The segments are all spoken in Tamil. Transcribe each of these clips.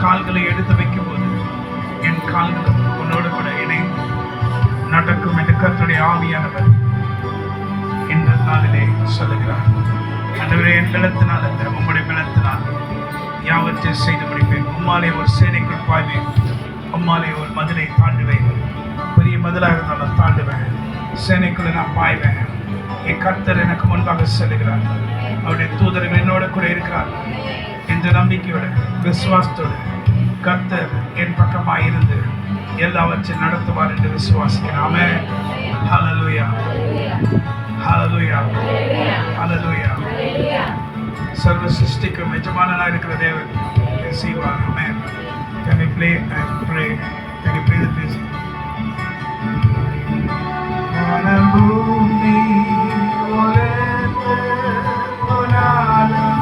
கால்களை எடுத்து வைக்கும் போது என் கால்களும் உன்னோடு கூட இணைந்து நடக்கும் என்று கர்த்தருடைய ஆவியானவர் இந்த நாளிலே சொல்லுகிறார். ஆண்டவரே, என் பலத்தினால் அல்ல, உம்முடைய பலத்தினால் யாவற்றையும் செய்து முடிப்பேன். உம்மாலே ஒரு சேனைக்குள் பாய்வேன், உம்மாலே ஒரு மதிலை தாண்டுவேன். பெரிய மதிலாக இருந்தாலும் தாண்டுவேன், சேனைக்குள்ள நான் பாய்வேன். என் கர்த்தர் எனக்கு முன்பாக செல்லுகிறார், அவருடைய தூதர்கள் என்னோட கூட இருக்கிறார் என்ற நம்பிக்கையோட விசுவாசத்தோடு கர்த்தர் என் பக்கமாக இருந்து எல்லாவற்றையும் நடத்துவார் என்று விசுவாசிக்கிறேன். ஆமென். ஹல்லேலூயா, ஹல்லேலூயா, ஹல்லேலூயா. சர்வ சிருஷ்டிக்கும் எஜமானனாக இருக்கிற தேவன் செய்வார். ஆமென். Can we play and pray? Can you play the music? பூமி உலர்ந்து போனாலும்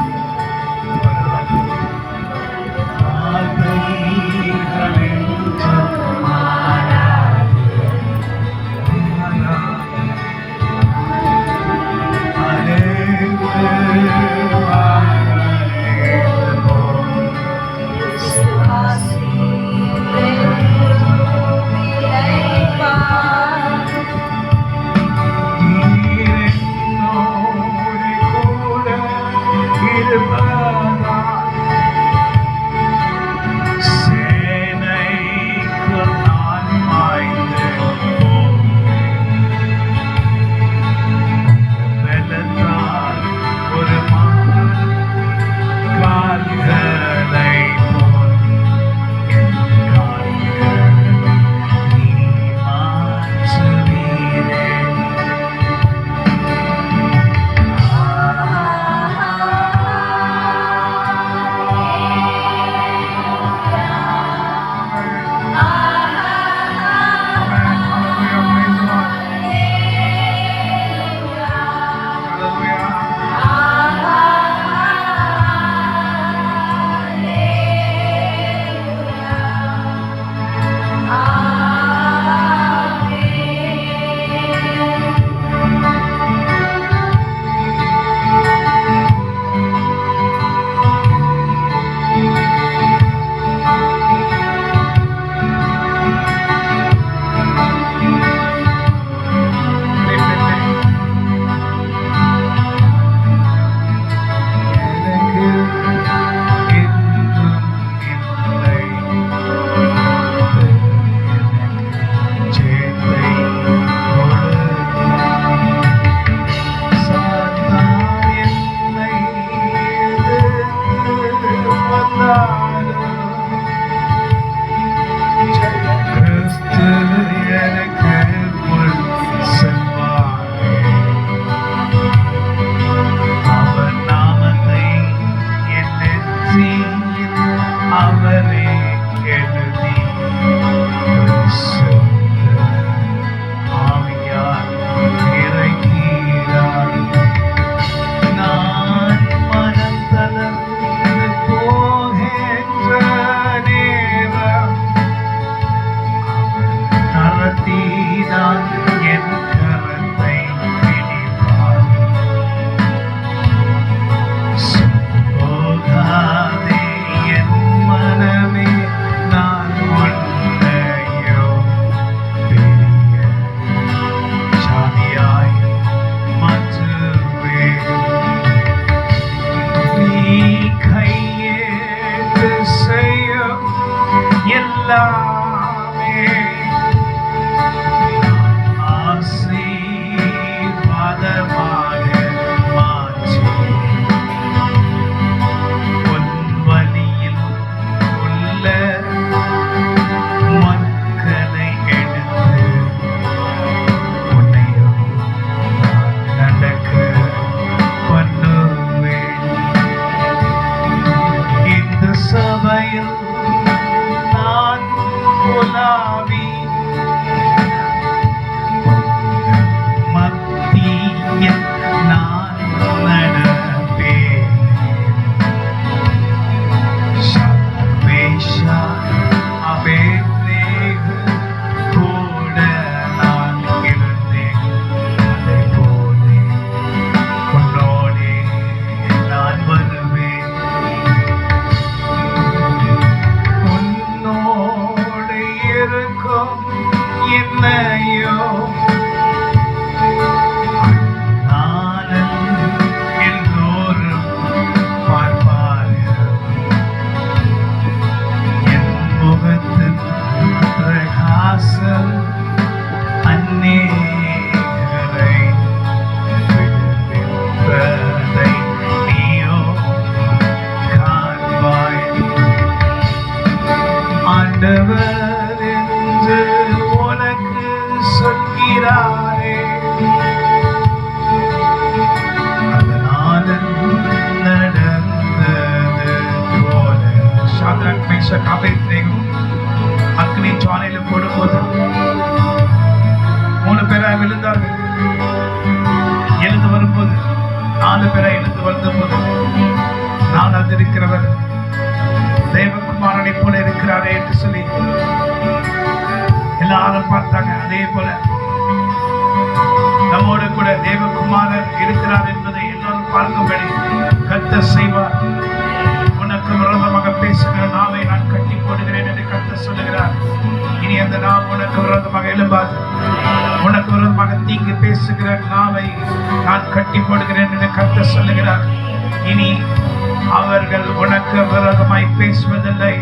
அவனை போல இருக்கிறாரே என்று சொல்லி எல்லாரும் பார்த்தாங்க. அதே போல நம்மோடு கூட தேவகுமாரர் இருக்கிறார் என்பதை எல்லாரும் பார்க்கும்படி கர்த்தர் செய்வார். உனக்கு விரோதமாக பேசுகிற நாவை நான் கட்டி போடுகிறேன் என்று கர்த்தர் சொல்லுகிறார். இனி அந்த நாம் உனக்கு விரோதமாக எழும்பாது. உனக்கு விரோதமாக தீங்கு பேசுகிற நாவை நான் கட்டி போடுகிறேன் என்று கர்த்தர் சொல்லுகிறார். இனி அவர்கள் உனக்கு விரோதமாய் பேசுவதில்லை.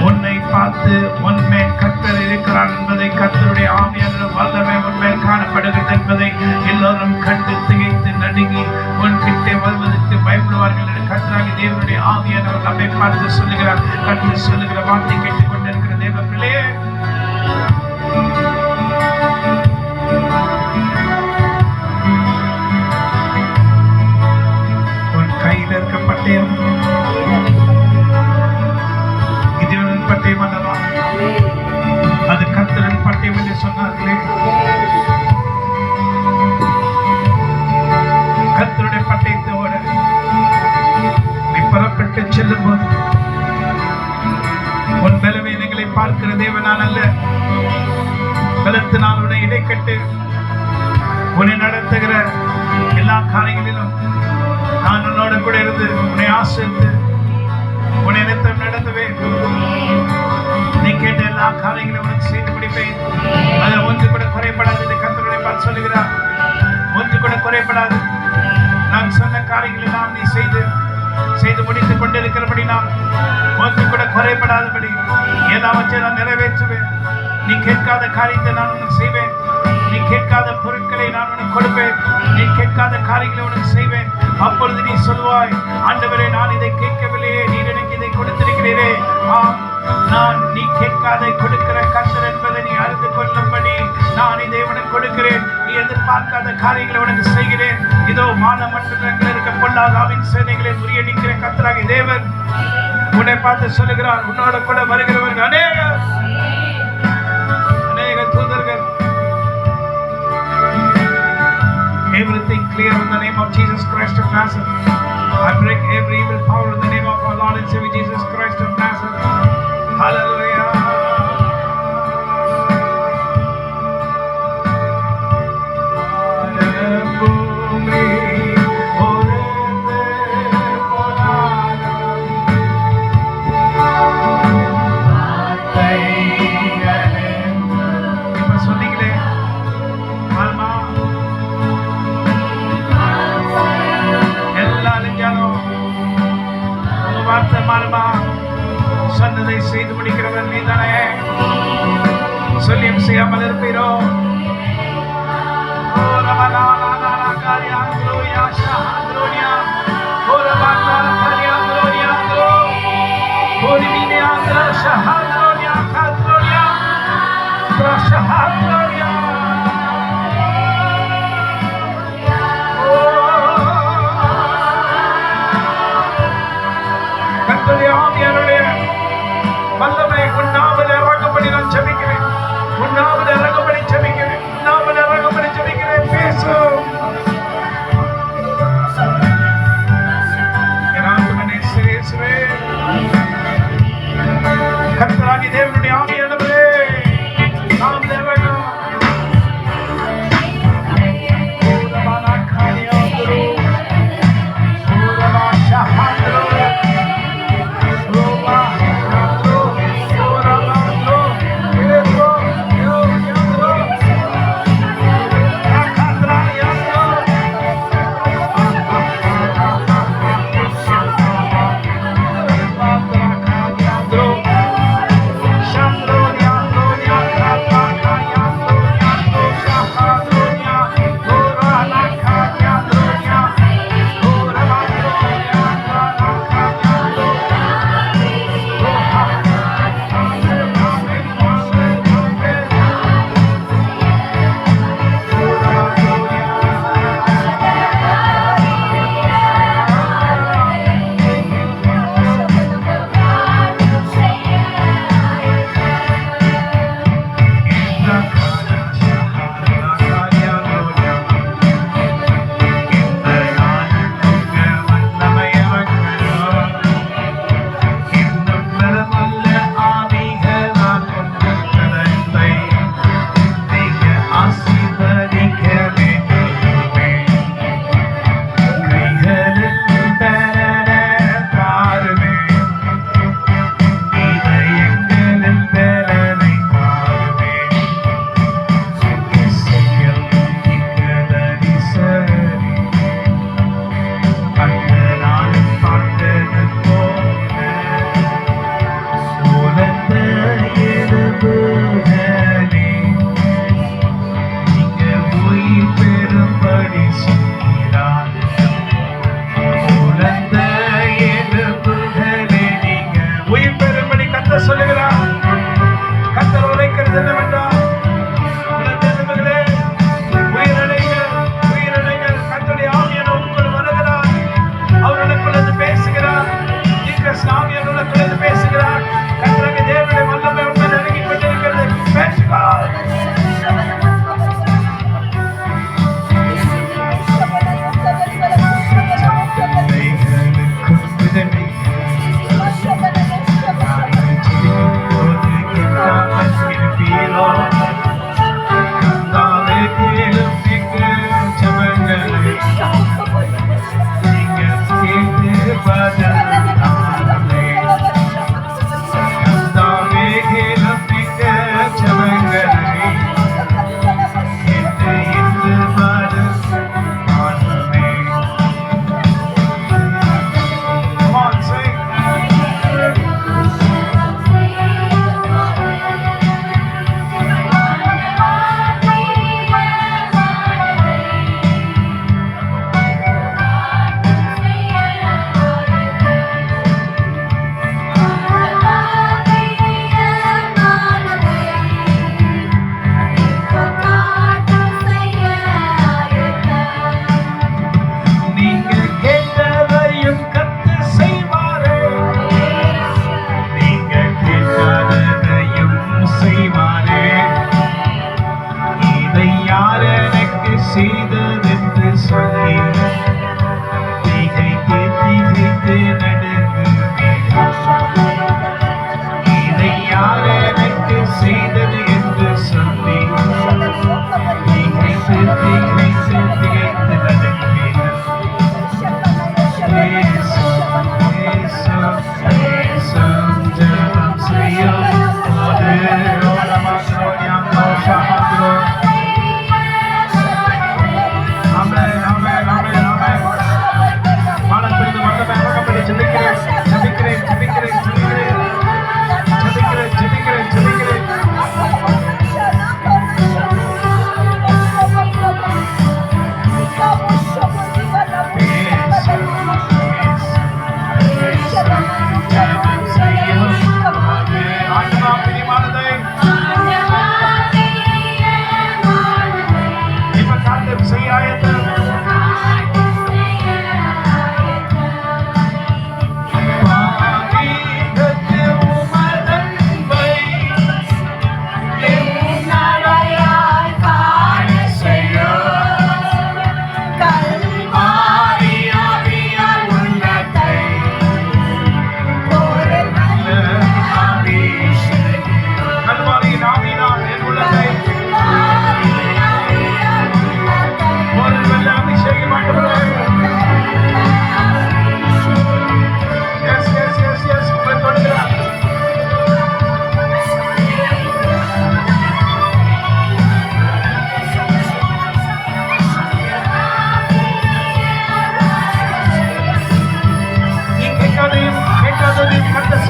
உன்னை பார்த்து உன்மேல் கர்த்தர் இருக்கிறார் என்பதை, கர்த்தருடைய ஆவியானவர் வல்லமை உன்மேல் காணப்படுகிறது என்பதை எல்லோரும் கண்டு திகைத்து நடுங்கி உன்கிட்டே வருவதற்கு பயப்படுவார்கள் என்று கர்த்தராகிய தேவனுடைய ஆவியானவர் நம்மை பார்த்து சொல்லுகிறார். கர்த்தர் சொல்லுகிற வார்த்தை கேட்டுக் கொண்டிருக்கிற தேவ பிள்ளையே, உன் கையில் இருக்க பட்டயம் கிதியோனின் பட்டயம் அல்லவா? அது கர்த்தரின் பட்டயம் என்று சொன்னார்களே. கர்த்தருடைய பட்டயத்தோடு நீ புறப்பட்டு செல்லும் போது உன் பலவீனங்களை பார்க்கிற தேவனால் அல்ல, பலத்தினால் உன்னை இடைக்கட்டு உன்னை நடத்துகிற எல்லா காரியங்களிலும் நான் உன்னோடு கூட இருந்து உன்னை ஆசிரித்து உன்னை நடத்துவேன். நீ கேட்ட எல்லா காரியங்களும் உனக்கு செய்து முடிப்பேன். அதில் ஒன்று கூட குறைபடாது என்று கர்த்தருடைய பார்த்து சொல்லுகிறார். ஒன்று கூட குறைபடாது. நான் சொன்ன காரியங்கள் எல்லாம் நீ செய்து முடித்துக் கொண்டிருக்கிறபடி நான் ஒன்று கூட குறைபடாதபடி எல்லாவற்றையும் நான் நிறைவேற்றுவேன். நீ கேட்காத காரியத்தை நான் உனக்கு செய்வேன். நீ கேட்காத பொருட்களை நான் உனக்கு கொடுப்பேன். நீ கேட்காத காரியங்களை உனக்கு செய்வேன். அப்பொழுது நீ சொல்வாய், ஆண்டவரே, நான் இதை கேட்கவில்லையே, நீர் எனக்கு இதை கொடுத்திருக்கிறீரே. நான் நீ கேட்காதை கொடுக்கிற கர்த்தர் என்பதை நீ அறிந்து கொள்ளும்படி நான் இதை உனக்கு கொடுக்கிறேன். நீ எதிர்பார்க்காத காரியங்களை உனக்கு செய்கிறேன். இதோ வானமண்டலங்களில் இருக்க பொல்லாதாவின் சேனைகளை முறியடிக்கிற கர்த்தராகிய தேவன் உன்னை பார்த்து சொல்லுகிறார். உன்னோட கூட வருகிறவர்கள் அநேக தூதர்கள். Everything clear in the name of Jesus Christ of Nazareth. I break every evil power in the name of our Lord and Savior Jesus Christ of Nazareth. Hallelujah. சொன்னதை செய்து முடிக்கிறவர் நீதானே. சொல்லியும் செய்யாமல் இருப்பீரோ? வல்லமை உன்னாவில் இறங்கும்படி நான் ஜெபிக்கிறேன். உன்னாவில் இறங்கும்படி ஜெபிக்கிறேன். உன்னாவில் இறங்கும்படி ஜெபிக்கிறேன். பேசும் கர்த்தராகிய தேவனுடைய ஆவியானவரே, நாம் தேவனோ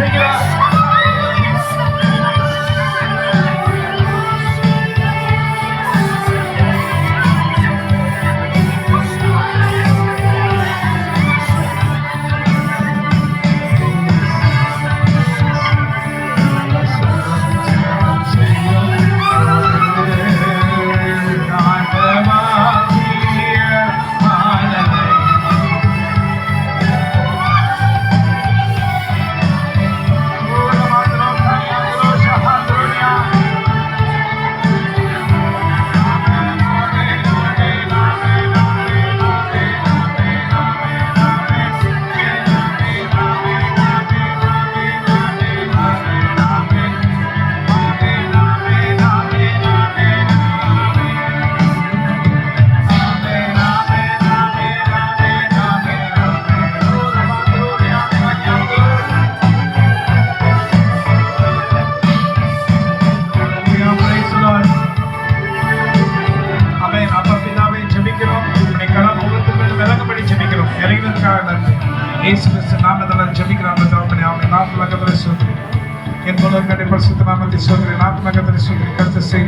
செய்கிறார். என் மூலம் கண்டிப்பாக சுத்தநாமத்தை சொல்கிறேன். ஆத்மகத்தை சொல்லி கருத்து செய்ய